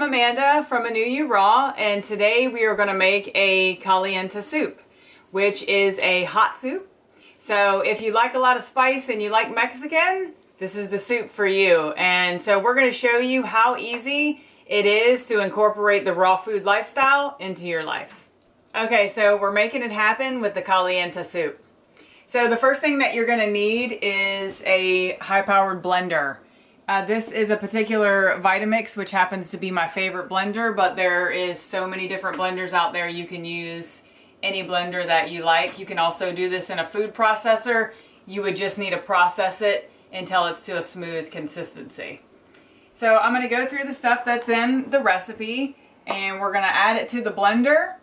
Amanda from A New You Raw, and today we are going to make a caliente soup, which is a hot soup. So if you like a lot of spice and you like Mexican, this is the soup for you. And so we're going to show you how easy it is to incorporate the raw food lifestyle into your life. Okay, so we're making it happen with the caliente soup. So the first thing that you're going to need is a high-powered blender. This is a particular Vitamix, which happens to be my favorite blender, but there is so many different blenders out there. You can use any blender that you like. You can also do this in a food processor. You would just need to process it until it's to a smooth consistency. So I'm going to go through the stuff that's in the recipe, and we're going to add it to the blender.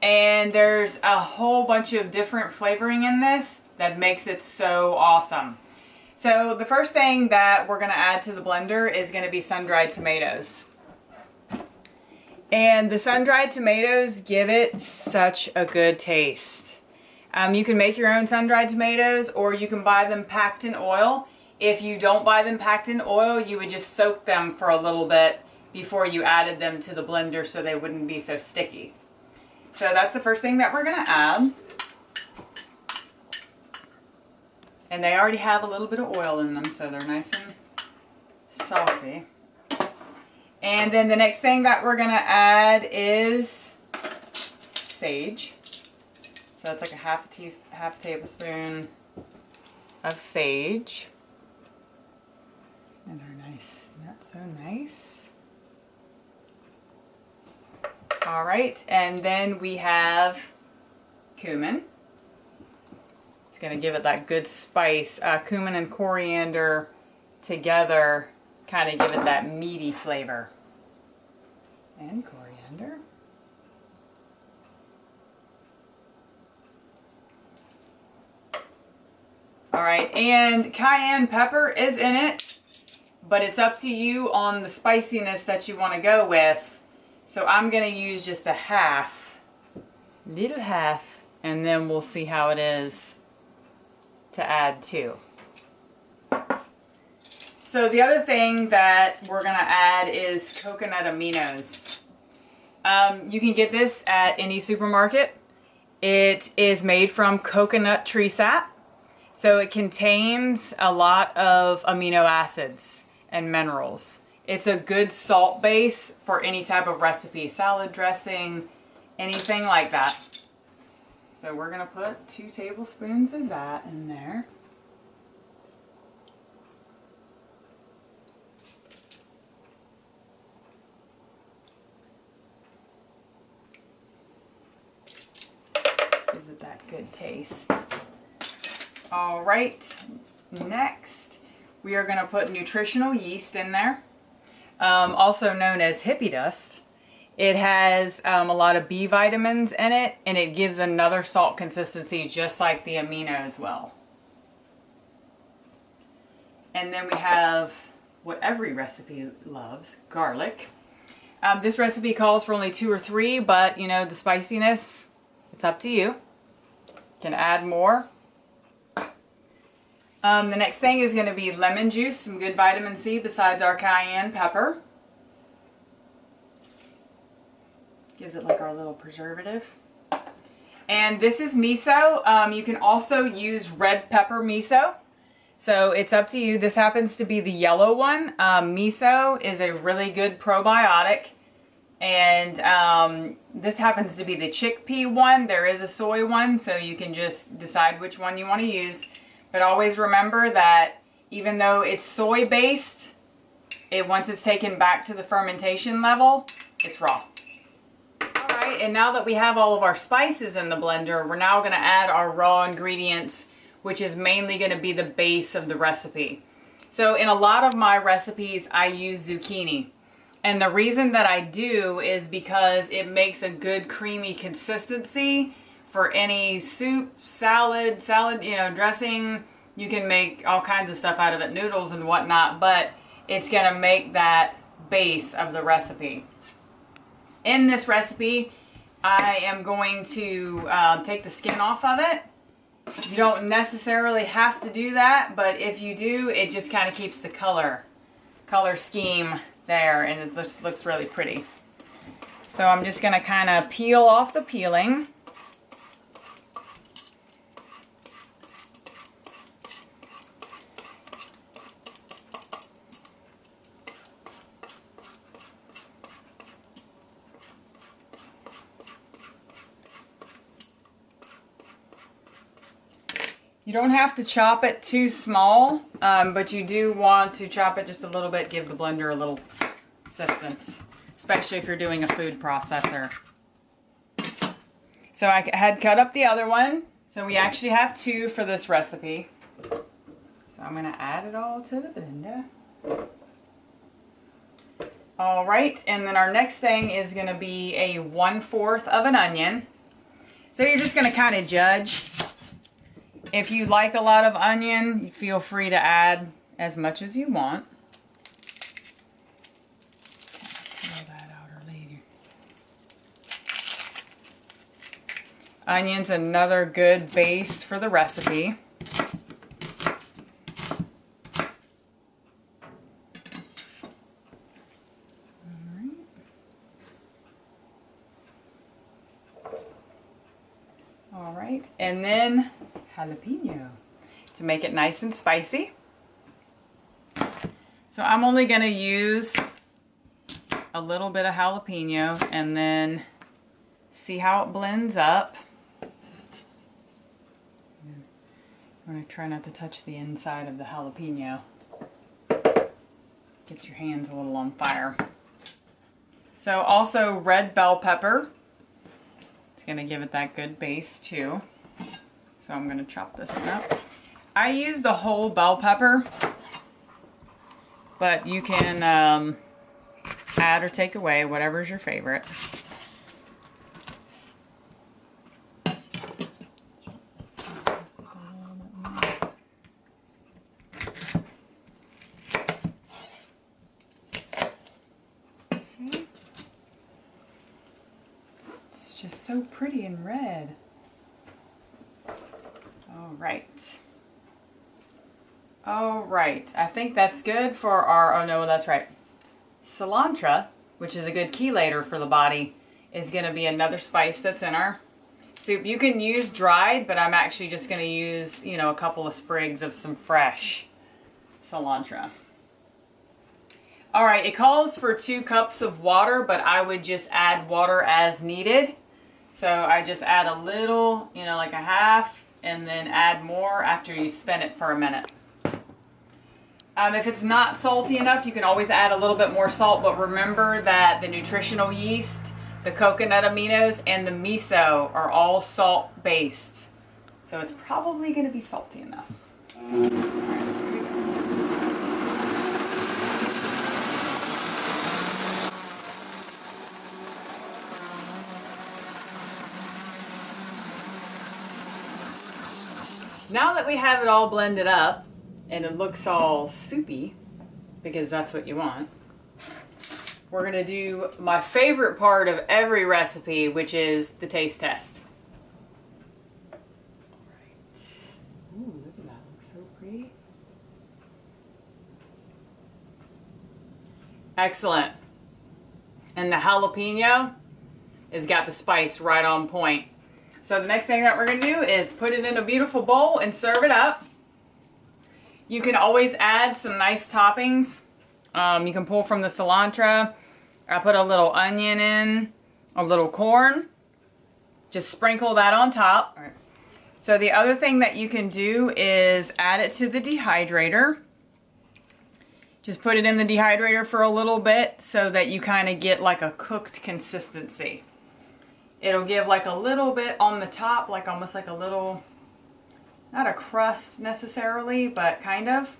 And there's a whole bunch of different flavoring in this that makes it so awesome. So the first thing that we're going to add to the blender is going to be sun-dried tomatoes. And the sun-dried tomatoes give it such a good taste. You can make your own sun-dried tomatoes, or you can buy them packed in oil. If you don't buy them packed in oil, you would just soak them for a little bit before you added them to the blender so they wouldn't be so sticky. So that's the first thing that we're going to add. And they already have a little bit of oil in them, so they're nice and saucy. And then the next thing that we're going to add is sage. So it's like a half a tablespoon of sage. And they're nice. Not so nice. All right, and then we have cumin. It's going to give it that good spice. Cumin and coriander together kind of give it that meaty flavor. And coriander. All right, and cayenne pepper is in it, but it's up to you on the spiciness that you want to go with. So I'm going to use just a little half, and then we'll see how it is to add to. So the other thing that we're going to add is coconut aminos. You can get this at any supermarket. It is made from coconut tree sap. So it contains a lot of amino acids and minerals. It's a good salt base for any type of recipe, salad dressing, anything like that. So we're going to put 2 tablespoons of that in there. Gives it that good taste. All right, next we are going to put nutritional yeast in there, also known as hippie dust. It has a lot of B vitamins in it, and it gives another salt consistency just like the aminos will. And then we have what every recipe loves, garlic. This recipe calls for only 2 or 3, but you know, the spiciness, it's up to you. You can add more. The next thing is going to be lemon juice, some good vitamin C besides our cayenne pepper. Gives it like our little preservative. And this is miso. You can also use red pepper miso. So it's up to you. This happens to be the yellow one. Miso is a really good probiotic. And this happens to be the chickpea one. There is a soy one, so you can just decide which one you want to use. But always remember that even though it's soy based, once it's taken back to the fermentation level, it's raw. Alright, and now that we have all of our spices in the blender, we're now going to add our raw ingredients, which is mainly going to be the base of the recipe. So in a lot of my recipes, I use zucchini. And the reason that I do is because it makes a good creamy consistency for any soup, salad, you know, dressing. You can make all kinds of stuff out of it, noodles and whatnot, but it's going to make that base of the recipe. In this recipe, I am going to take the skin off of it. You don't necessarily have to do that, but if you do, it just kind of keeps the color scheme There, and it just looks really pretty. So I'm just gonna kind of peel off the peeling. You don't have to chop it too small, but you do want to chop it just a little bit, give the blender a little assistance, especially if you're doing a food processor. So I had cut up the other one, so we actually have 2 for this recipe. So I'm gonna add it all to the blender. All right, and then our next thing is gonna be a 1/4 of an onion. So you're just gonna kind of judge. If you like a lot of onion, feel free to add as much as you want. Pull that out or later. Onion's another good base for the recipe. All right, and then jalapeno to make it nice and spicy. So I'm only going to use a little bit of jalapeno and then see how it blends up. I'm going to try not to touch the inside of the jalapeno. Gets your hands a little on fire. So also red bell pepper. It's going to give it that good base too. So I'm going to chop this one up. I use the whole bell pepper, but you can add or take away, whatever's your favorite. It's just so pretty and red. All right, I think that's good for our, oh no, that's right. Cilantro, which is a good chelator for the body, is gonna be another spice that's in our soup. You can use dried, but I'm actually just gonna use, you know, a couple of sprigs of some fresh cilantro. All right, it calls for 2 cups of water, but I would just add water as needed. So I just add a little, you know, like a half, and then add more after you spin it for a minute. If it's not salty enough, you can always add a little bit more salt, but remember that the nutritional yeast, the coconut aminos, and the miso are all salt-based. So it's probably going to be salty enough. All right, here we go. Now that we have it all blended up, and it looks all soupy, because that's what you want, we're going to do my favorite part of every recipe, which is the taste test. All right. Ooh, look at that. Looks so pretty. Excellent. And the jalapeno has got the spice right on point. So the next thing that we're going to do is put it in a beautiful bowl and serve it up. You can always add some nice toppings. You can pull from the cilantro. I put a little onion in, a little corn. Just sprinkle that on top. All right. So the other thing that you can do is add it to the dehydrator. Just put it in the dehydrator for a little bit so that you kind of get like a cooked consistency. It'll give like a little bit on the top, like almost like a little, not a crust necessarily, but kind of.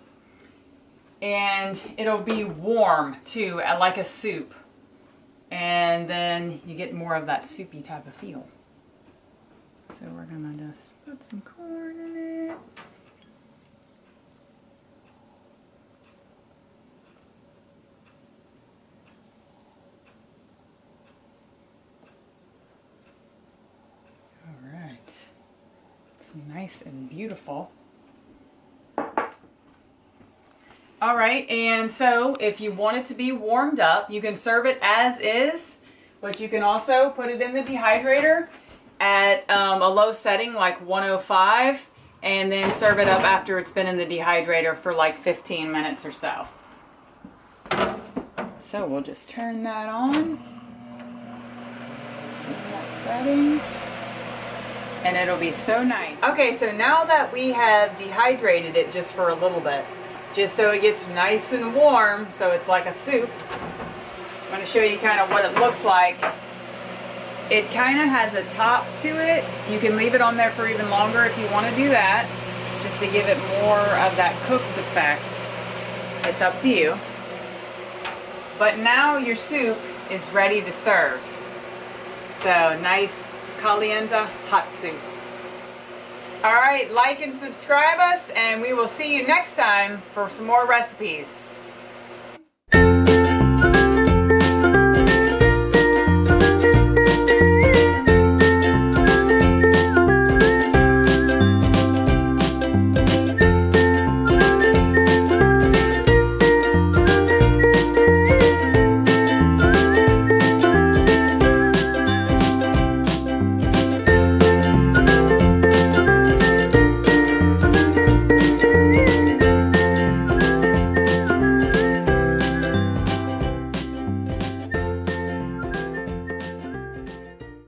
And it'll be warm too, like a soup. And then you get more of that soupy type of feel. So we're gonna just put some corn in it. All right. It's nice and beautiful. All right, and so if you want it to be warmed up, you can serve it as is, but you can also put it in the dehydrator at a low setting like 105, and then serve it up after it's been in the dehydrator for like 15 minutes or so. So we'll just turn that on, that setting, and it'll be so nice. Okay, so now that we have dehydrated it just for a little bit, just so it gets nice and warm, so it's like a soup, I'm going to show you kind of what it looks like. It kind of has a top to it. You can leave it on there for even longer if you want to do that, just to give it more of that cooked effect. It's up to you. But now your soup is ready to serve. So nice caliente hot soup. Alright, like and subscribe us, and we will see you next time for some more recipes.